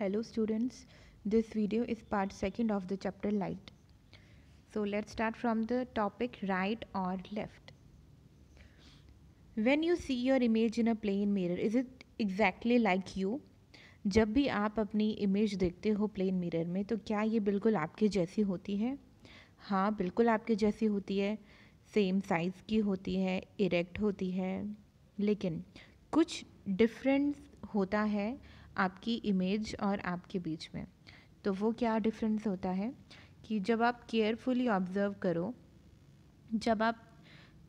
Hello students, this video is part second of the chapter light. So let's start from the topic right or left. When you see your image in a plane mirror, is it exactly like you? जब भी आप अपनी image देखते हो plane mirror में तो क्या ये बिल्कुल आपके जैसी होती है? हाँ, बिल्कुल आपके जैसी होती है, सेम साइज़ की होती है, इरेक्ट होती है, लेकिन कुछ डिफरेंस होता है आपकी इमेज और आपके बीच में। तो वो क्या डिफरेंस होता है कि जब आप केयरफुली ऑब्ज़र्व करो, जब आप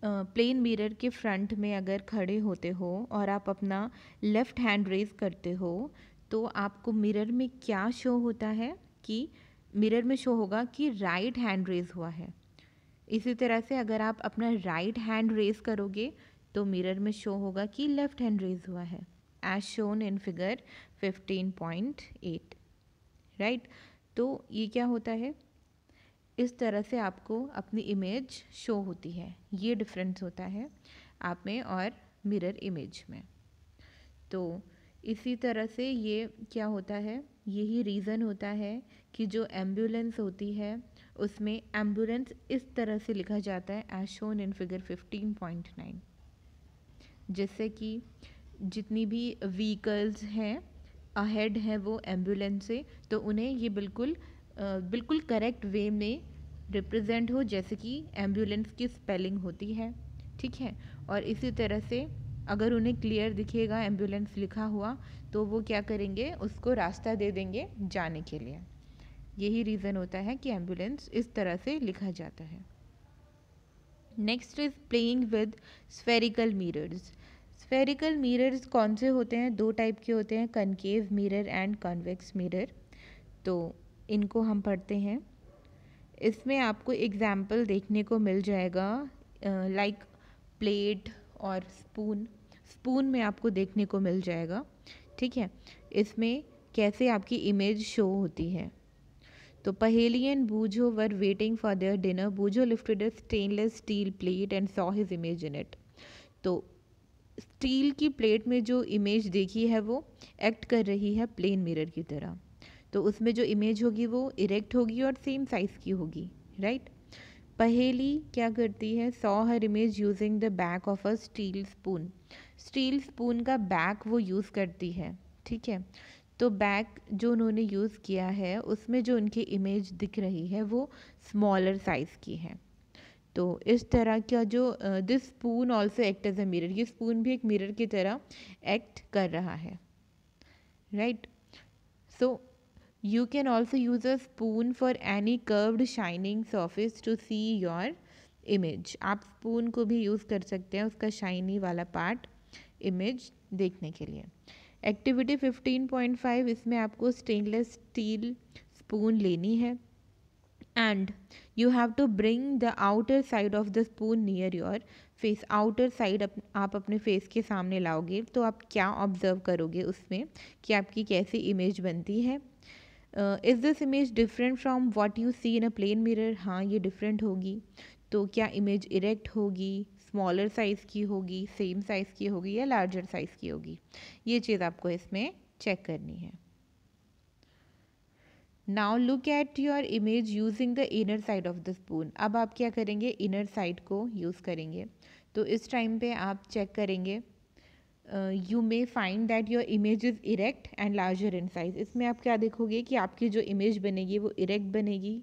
प्लेन मिरर के फ्रंट में अगर खड़े होते हो और आप अपना लेफ़्ट हैंड रेज करते हो तो आपको मिरर में क्या शो होता है कि मिरर में शो होगा कि राइट हैंड रेज हुआ है। इसी तरह से अगर आप अपना राइट हैंड रेज करोगे तो मिरर में शो होगा कि लेफ़्ट हैंड रेज हुआ है, as shown in figure 15.8, right. तो ये क्या होता है, इस तरह से आपको अपनी इमेज शो होती है। ये डिफरेंस होता है आप में और मिरर इमेज में। तो इसी तरह से ये क्या होता है, यही रीज़न होता है कि जो एम्बुलेंस होती है उसमें एम्बुलेंस इस तरह से लिखा जाता है एज शोन इन फिगर 15.9, जिससे कि जितनी भी व्हीकल्स हैं अहेड है वो एम्बुलेंस से, तो उन्हें ये बिल्कुल करेक्ट वे में रिप्रेजेंट हो जैसे कि एम्बुलेंस की स्पेलिंग होती है, ठीक है। और इसी तरह से अगर उन्हें क्लियर दिखेगा एम्बुलेंस लिखा हुआ तो वो क्या करेंगे, उसको रास्ता दे देंगे जाने के लिए। यही रीज़न होता है कि एम्बुलेंस इस तरह से लिखा जाता है। Next is playing with spherical mirrors. Spherical mirrors कौन से होते हैं? दो टाइप के होते हैं, concave mirror and convex mirror. तो इनको हम पढ़ते हैं। इसमें आपको एग्जाम्पल देखने को मिल जाएगा लाइक प्लेट और स्पून। स्पून में आपको देखने को मिल जाएगा, ठीक है, इसमें कैसे आपकी इमेज शो होती है। तो Paheli and Boojho were waiting for their dinner. Boojho lifted a stainless steel plate and saw his image in it. तो स्टील की प्लेट में जो इमेज देखी है वो एक्ट कर रही है प्लेन मिरर की तरह। तो उसमें जो इमेज होगी वो इरेक्ट होगी और सेम साइज़ की होगी, राइट। पहेली क्या करती है, saw her image using the back of a steel spoon. Steel spoon का बैक वो यूज़ करती है, ठीक है। तो बैक जो उन्होंने यूज़ किया है उसमें जो उनकी इमेज दिख रही है वो स्मॉलर साइज़ की है। तो इस तरह का जो this spoon also act as a mirror, ये स्पून भी एक मिरर की तरह एक्ट कर रहा है, right. So you can also use a spoon for any curved shining surface to see your image। आप स्पून को भी यूज़ कर सकते हैं उसका शाइनी वाला पार्ट इमेज देखने के लिए। एक्टिविटी 15.5, इसमें आपको स्टेनलेस स्टील स्पून लेनी है and you have to bring the outer side of the spoon near your face. Outer side आप अपने फेस के सामने लाओगे तो आप क्या ऑब्जर्व करोगे उसमें कि आपकी कैसी इमेज बनती है। Is this image different from what you see in a plane mirror? हाँ, ये डिफरेंट होगी। तो क्या इमेज इरेक्ट होगी, स्मॉलर साइज़ की होगी, सेम साइज़ की होगी या लार्जर साइज़ की होगी? ये चीज़ आपको इसमें चेक करनी है। Now look at your image using the inner side of the spoon. अब आप क्या करेंगे, इनर साइड को यूज़ करेंगे। तो इस टाइम पे आप चेक करेंगे, you may find that your image is erect and larger in size. इसमें आप क्या देखोगे कि आपकी जो इमेज बनेगी वो इरेक्ट बनेगी,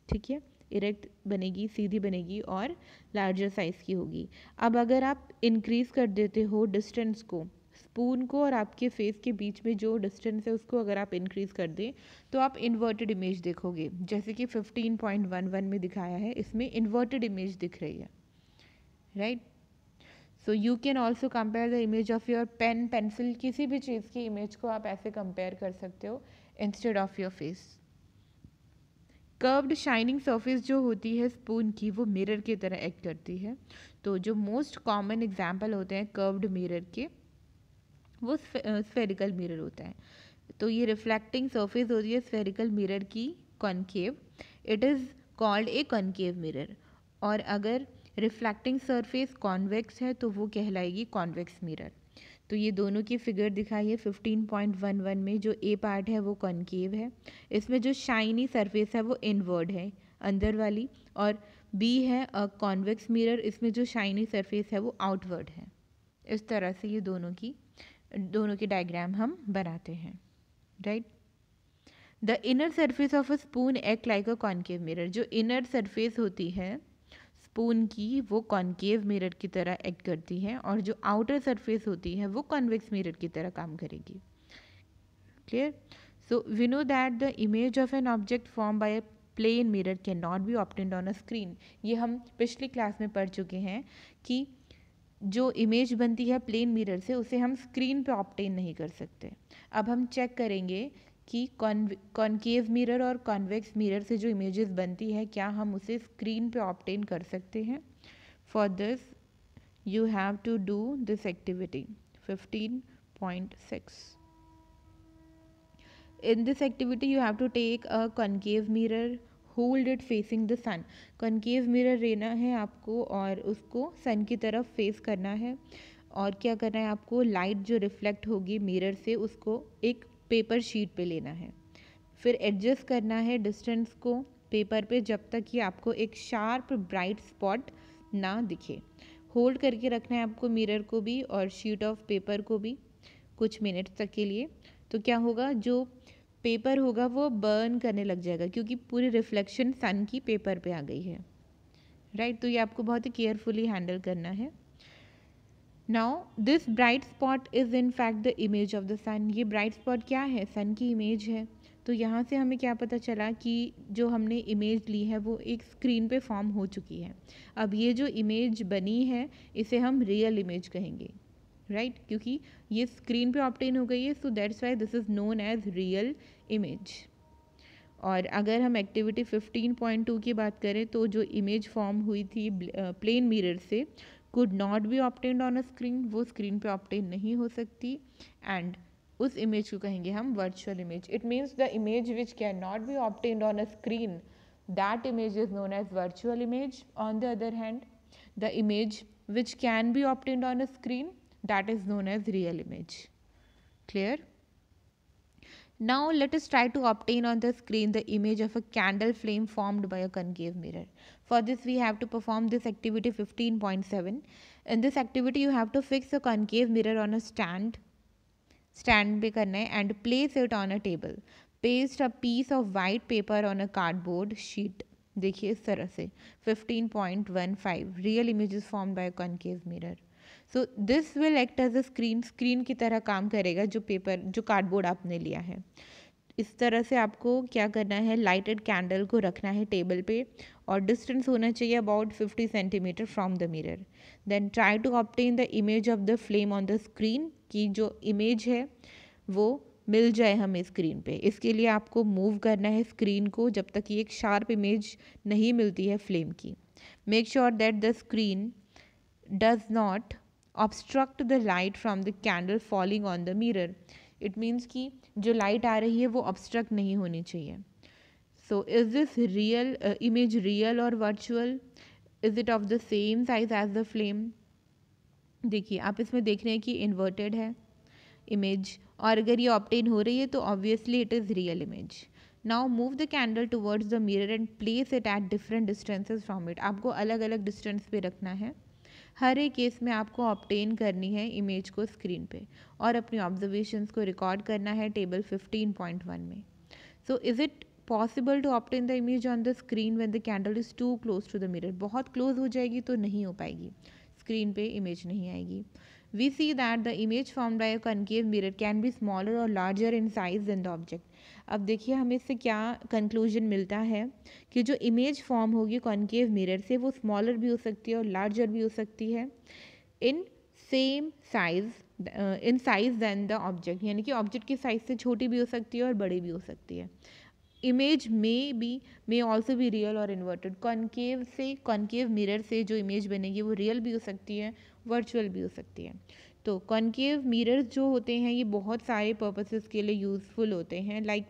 ठीक है, इरेक्ट बनेगी, सीधी बनेगी और लार्जर साइज़ की होगी। अब अगर आप इंक्रीज़ कर देते हो डिस्टेंस को, स्पून को और आपके फेस के बीच में जो डिस्टेंस है उसको अगर आप इंक्रीज़ कर दें तो आप इन्वर्टेड इमेज देखोगे, जैसे कि 15.11 में दिखाया है, इसमें इन्वर्टेड इमेज दिख रही है, right. So you can also compare the image of your pen, pencil, किसी भी चीज़ की इमेज को आप ऐसे कंपेयर कर सकते हो instead of your face. Curved shining surface जो होती है स्पून की वो मिरर की तरह एक्ट करती है। तो जो मोस्ट कॉमन एग्जाम्पल होते हैं कर्व्ड मिरर के वो स्फेरिकल मिरर होता है। तो ये रिफ्लेक्टिंग सरफेस होती है स्फेरिकल मिरर की concave, it is called a concave mirror. और अगर रिफ्लेक्टिंग सरफेस कॉन्वेक्स है तो वो कहलाएगी कॉन्वेक्स मिरर। तो ये दोनों की फिगर दिखाई है 15.11 में। जो ए पार्ट है वो कॉनकेव है, इसमें जो शाइनी सरफेस है वो इनवर्ड है अंदर वाली, और बी है कॉन्वेक्स मिरर, इसमें जो शाइनी सरफेस है वो आउटवर्ड है। इस तरह से ये दोनों की डायग्राम हम बनाते हैं, right. The inner surface of a spoon act like a concave mirror. जो इनर सरफेस होती है स्पून की वो कॉनकेव मिरर की तरह एक्ट करती है, और जो आउटर सरफेस होती है वो कॉन्वेक्स मिरर की तरह काम करेगी। Clear? So we know that the image of an object form by a plane mirror can not be obtained on a screen. ये हम पिछली क्लास में पढ़ चुके हैं कि जो इमेज बनती है प्लेन मिरर से उसे हम स्क्रीन पे ऑब्टेन नहीं कर सकते। अब हम चेक करेंगे कि कॉनकेव मिरर और कॉन्वेक्स मिरर से जो इमेजेस बनती है क्या हम उसे स्क्रीन पे ऑब्टेन कर सकते हैं। For this you have to do this activity 15.6. In this activity you have to take a concave mirror, hold it facing the sun. concave mirror लेना है आपको और उसको सन की तरफ फेस करना है, और क्या करना है आपको, लाइट जो रिफ्लेक्ट होगी मिरर से उसको एक पेपर शीट पे लेना है, फिर एडजस्ट करना है डिस्टेंस को पेपर पे जब तक कि आपको एक शार्प ब्राइट स्पॉट ना दिखे। होल्ड करके रखना है आपको मिरर को भी और शीट ऑफ पेपर को भी कुछ मिनट्स तक के लिए। तो क्या होगा, जो पेपर होगा वो बर्न करने लग जाएगा क्योंकि पूरी रिफ्लेक्शन सन की पेपर पे आ गई है, राइट। तो ये आपको बहुत ही केयरफुली हैंडल करना है। Now this bright spot is in fact the image of the sun. ये ब्राइट स्पॉट क्या है, सन की इमेज है। तो यहाँ से हमें क्या पता चला कि जो हमने इमेज ली है वो एक स्क्रीन पे फॉर्म हो चुकी है। अब ये जो इमेज बनी है इसे हम रियल इमेज कहेंगे, राइट क्योंकि ये स्क्रीन पे ऑब्टेन हो गई है, so that's why this is known as real image. और अगर हम एक्टिविटी 15.2 की बात करें तो जो इमेज फॉर्म हुई थी प्लेन मिरर से could not be obtained on a screen, वो स्क्रीन पे ऑब्टेन नहीं हो सकती, एंड उस इमेज को कहेंगे हम virtual image. It means the image which can not be obtained on a screen, that image is known as virtual image. On the other hand the image which can be obtained on a screen, that is known as real image. Clear? Now let us try to obtain on the screen the image of a candle flame formed by a concave mirror. For this we have to perform this activity 15.7. In this activity you have to fix a concave mirror on a stand पे करना है and place it on a table. Paste a piece of white paper on a cardboard sheet. देखिए इस तरह से 15.15 real images form by concave mirror. So this will act as a screen की तरह काम करेगा जो कार्डबोर्ड आपने लिया है। इस तरह से आपको क्या करना है, लाइटेड कैंडल को रखना है टेबल पे और डिस्टेंस होना चाहिए about 50 centimetre from the mirror. Then try to obtain the image of the flame on the screen, की जो इमेज है वो मिल जाए हमें स्क्रीन पे। इसके लिए आपको मूव करना है स्क्रीन को जब तक ये एक शार्प इमेज नहीं मिलती है फ्लेम की। Make sure that the screen does not obstruct the light from the candle falling on the mirror. It means कि जो लाइट आ रही है वो ऑब्स्ट्रक्ट नहीं होनी चाहिए। So is this real image real और virtual? Is it of the same size as the flame? देखिए आप इसमें देख रहे हैं कि इन्वर्टेड है इमेज, और अगर ये ऑब्टेन हो रही है तो obviously it is real image. Now move the candle towards the mirror and place it at different distances from it. आपको अलग अलग डिस्टेंस पे रखना है, हर एक केस में आपको ऑब्टेन करनी है इमेज को स्क्रीन पे और अपनी ऑब्जर्वेशंस को रिकॉर्ड करना है टेबल 15.1 में। So is it possible to obtain the image on the screen when the candle is too close to the mirror? बहुत क्लोज हो जाएगी तो नहीं हो पाएगी, स्क्रीन पे इमेज नहीं आएगी। We see that the image formed by a concave mirror can be smaller or larger in size than the object. अब देखिए हमें इससे क्या कंक्लूजन मिलता है कि जो इमेज फॉर्म होगी कॉन्केव मिरर से वो स्मॉलर भी हो सकती है और लार्जर भी हो सकती है in same size in size than the object, यानी कि ऑब्जेक्ट की साइज से छोटी भी हो सकती है और बड़ी भी हो सकती है। इमेज मे ऑल्सो भी रियल और इन्वर्टेड। कॉन्केव मिरर से जो इमेज बनेगी वो रियल भी हो सकती है, वर्चुअल भी हो सकती है। तो कॉन्केव मिरर्स जो होते हैं ये बहुत सारे पर्पसेस के लिए यूज़फुल होते हैं। लाइक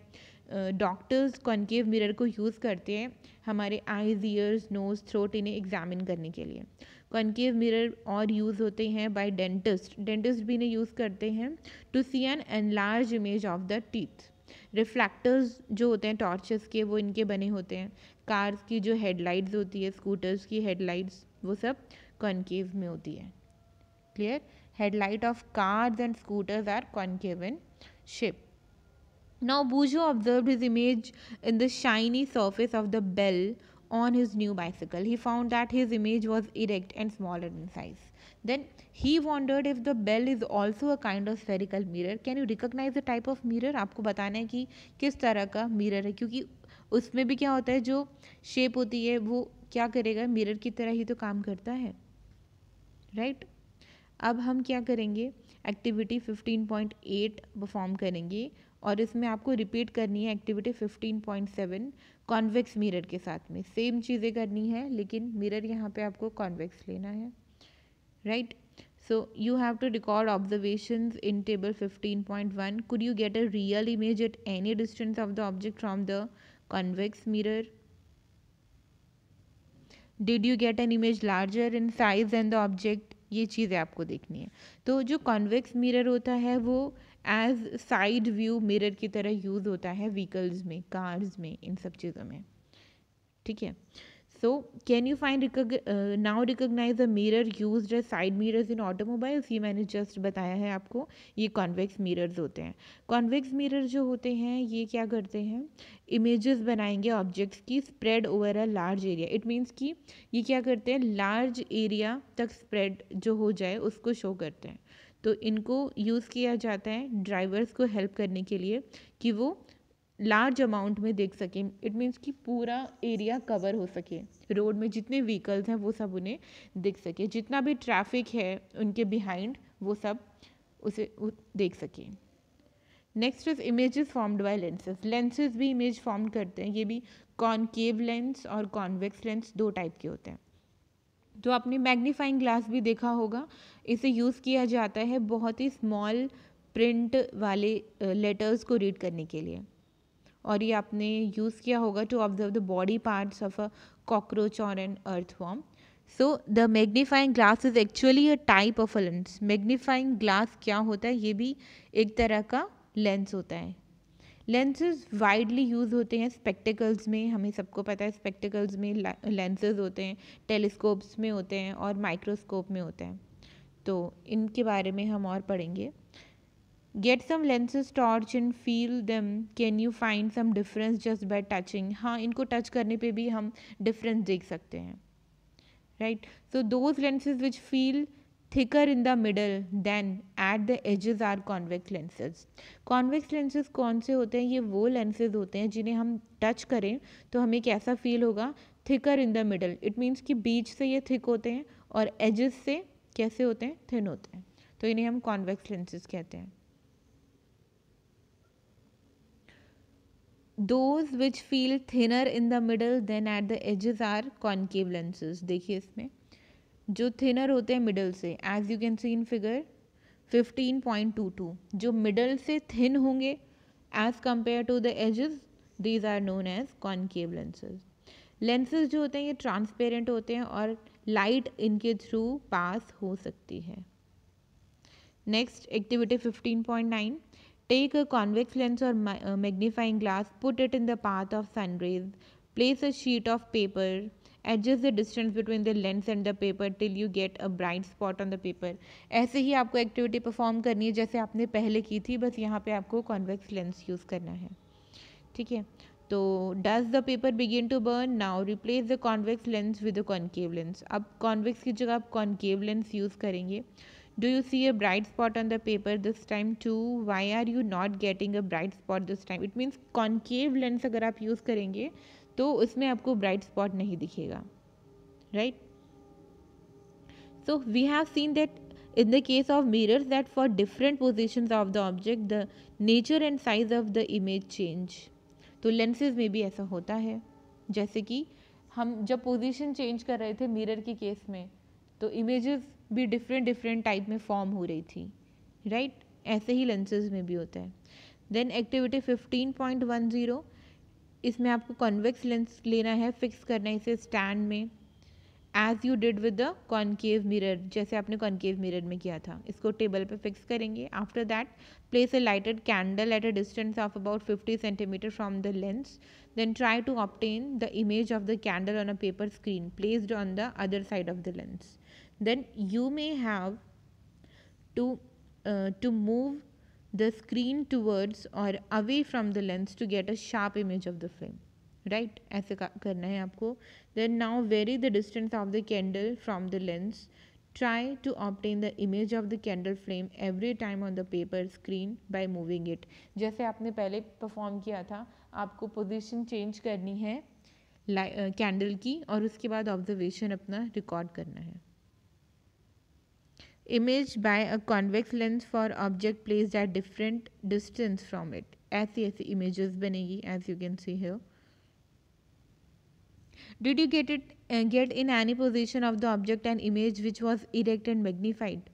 डॉक्टर्स कॉन्केव मिरर को यूज़ करते हैं हमारे आईज, ईयर्स, नोज़, थ्रोट इन्हें एग्जामिन करने के लिए। कॉन्केव मिरर और यूज़ होते हैं बाय डेंटिस्ट भी इन्हें यूज़ करते हैं to see an enlarge image of the teeth. Reflectors जो होते हैं टॉर्चेस के, वो इनके बने होते हैं। कार्स की जो हेडलाइट्स होती है, स्कूटर्स की हेडलाइट्स, वो सब कॉन्केव में होती है। Clear? Headlight of cars and scooters are concave in shape. Now Bujo observed his image in the shiny surface of the bell on his new bicycle. He found that his image was erect and smaller in size. Then he wondered if the bell is also a kind of spherical mirror. Can you recognize the type of mirror? आपको बताना है कि किस तरह का mirror है, क्योंकि उसमें भी क्या होता है, जो शेप होती है वो क्या करेगा, मिरर की तरह ही तो काम करता है, राइट? अब हम क्या करेंगे, एक्टिविटी 15.8 परफॉर्म करेंगे और इसमें आपको रिपीट करनी है एक्टिविटी 15.7 कॉन्वेक्स मिरर के साथ में। सेम चीज़ें करनी है, लेकिन मिरर यहाँ पे आपको कॉन्वेक्स लेना है, right? So you have to record observations in table 15.1. Could you get a real image at any distance of the object from the convex mirror? Did you get an image larger in size than the object? ये चीज़ें आपको देखनी है। तो जो convex mirror होता है वो एज साइड व्यू मिरर की तरह यूज़ होता है व्हीकल्स में, कार्स में, इन सब चीज़ों में, ठीक है? So can you find now recognise the mirror used as side mirrors in automobiles? ये मैंने जस्ट बताया है आपको, ये कॉन्वेक्स मिरर्स होते हैं। कॉन्वेक्स मिरर जो होते हैं ये क्या करते हैं, इमेजेस बनाएंगे ऑब्जेक्ट्स की spread over a large area. It means कि ये क्या करते हैं, लार्ज एरिया तक स्प्रेड जो हो जाए उसको शो करते हैं। तो इनको यूज़ किया जाता है ड्राइवर्स को हेल्प करने के लिए कि वो लार्ज अमाउंट में देख सकें। इट मीन्स कि पूरा एरिया कवर हो सके, रोड में जितने व्हीकल्स हैं वो सब उन्हें दिख सके, जितना भी ट्रैफिक है उनके बिहाइंड वो सब उसे देख सके। Next is images formed bye lenses. Lenses भी इमेज फॉर्म करते हैं, ये भी कॉनकेव लेंस और कॉन्वेक्स लेंस दो टाइप के होते हैं। तो आपने मैग्नीफाइंग ग्लास भी देखा होगा, इसे यूज़ किया जाता है बहुत ही स्मॉल प्रिंट वाले लेटर्स को रीड करने के लिए। और ये आपने यूज़ किया होगा to observe the body parts of a cockroach और an earthworm. So the magnifying glass is actually a type of a lens. Magnifying glass क्या होता है, ये भी एक तरह का लेंस होता है। लेंसेज वाइडली यूज़ होते हैं स्पेक्टिकल्स में, हमें सबको पता है स्पेक्टिकल्स में लेंसेज होते हैं, टेलीस्कोप्स में होते हैं और माइक्रोस्कोप में होते हैं। तो इनके बारे में हम और पढ़ेंगे। Get some lenses torch and feel them. Can you find some difference just by touching? हाँ, इनको टच करने पे भी हम डिफरेंस देख सकते हैं, right? So those lenses which feel thicker in the middle than at the edges are convex lenses. Convex lenses कौन से होते हैं, ये वो lenses होते हैं जिन्हें हम टच करें तो हमें कैसा फील होगा, thicker in the middle. It means कि बीच से ये thick होते हैं और edges से कैसे होते हैं, thin होते हैं। तो इन्हें हम convex lenses कहते हैं। Those which feel thinner in the middle than at the edges are concave lenses. देखिए इसमें जो thinner होते हैं middle से, as you can see in figure 15.22, जो middle से thin होंगे as compared to the edges, these are known as concave lenses. Lenses जो होते हैं ये transparent होते हैं और light इनके through pass हो सकती है। Next, activity 15.9. Take a convex lens or magnifying glass, put it in the path of sun rays, place a sheet of paper, adjust the distance between the lens and the paper till you get a bright spot on the paper. ऐसे ही आपको activity perform करनी है जैसे आपने पहले की थी, बस यहाँ पे आपको कॉन्वेक्स लेंस यूज़ करना है, ठीक है? तो does the paper begin to burn? Now replace the convex lens with the concave lens. अब कॉन्वेक्स की जगह आप कॉन्केव लेंस यूज़ करेंगे। Do you see a bright spot on the paper this time too? Why are you not getting a bright spot this time? It means concave lens अगर आप use करेंगे तो उसमें आपको bright spot नहीं दिखेगा, right? So we have seen that in the case of mirrors that for different positions of the object the nature and size of the image change. तो lenses में भी ऐसा होता है, जैसे कि हम जब पोजीशन चेंज कर रहे थे मिरर के केस में तो इमेजेस भी डिफरेंट टाइप में फॉर्म हो रही थी, राइट? ऐसे ही लेंसेज में भी होता है। देन एक्टिविटी 15.10, इसमें आपको कॉन्वेक्स लेंस लेना है, फिक्स करना है इसे स्टैंड में as you did with the concave mirror, जैसे आपने कॉनकेव मिरर में किया था। इसको टेबल पे फिक्स करेंगे। After that place a lighted candle at a distance of about 50 centimetre from the lens, then try to obtain the image of the candle on a paper screen placed on the other side of the lens. Then you may have to move the screen towards or away from the lens to get a sharp image of the flame. Right, ऐसे करना है आपको. Then now vary the distance of the candle from the lens. Try to obtain the image of the candle flame every time on the paper screen by moving it. जैसे आपने पहले perform किया था, आपको पोजीशन चेंज करनी है candle की और उसके बाद ऑब्जर्वेशन अपना रिकॉर्ड करना है. Image by a convex lens for object placed at different distance from it. ऐसी ऐसी images बनेगी as you can see here. Did you get in any position of the object an image which was erect and magnified?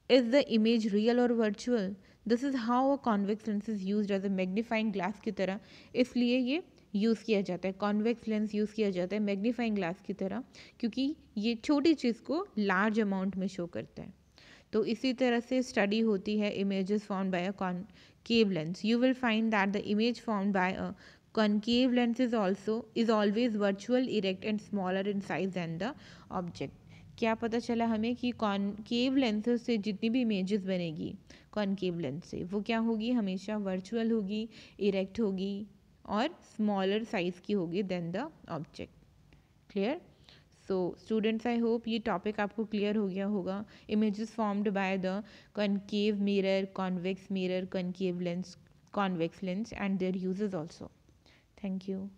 Is the image real or virtual? This is how a convex lens is used as a magnifying glass की तरह. इसलिए ये use किया जाता है, convex lens use किया जाता है मैग्नीफाइंग ग्लास की तरह, क्योंकि ये छोटी चीज़ को लार्ज अमाउंट में शो करता है. तो इसी तरह से स्टडी होती है images formed by a concave lens. You will find that the image formed by a concave lens is always virtual, erect and smaller in size than the object. क्या पता चला हमें कि कॉनकेव लेंसेज से जितनी भी इमेजेस बनेगी concave lens से, वो क्या होगी, हमेशा वर्चुअल होगी, इरेक्ट होगी और स्मॉलर साइज की होगी than the object. Clear? So students, I hope ये टॉपिक आपको क्लियर हो गया होगा. Images formed by the concave mirror, convex mirror, concave lens, convex lens and their uses also. Thank you.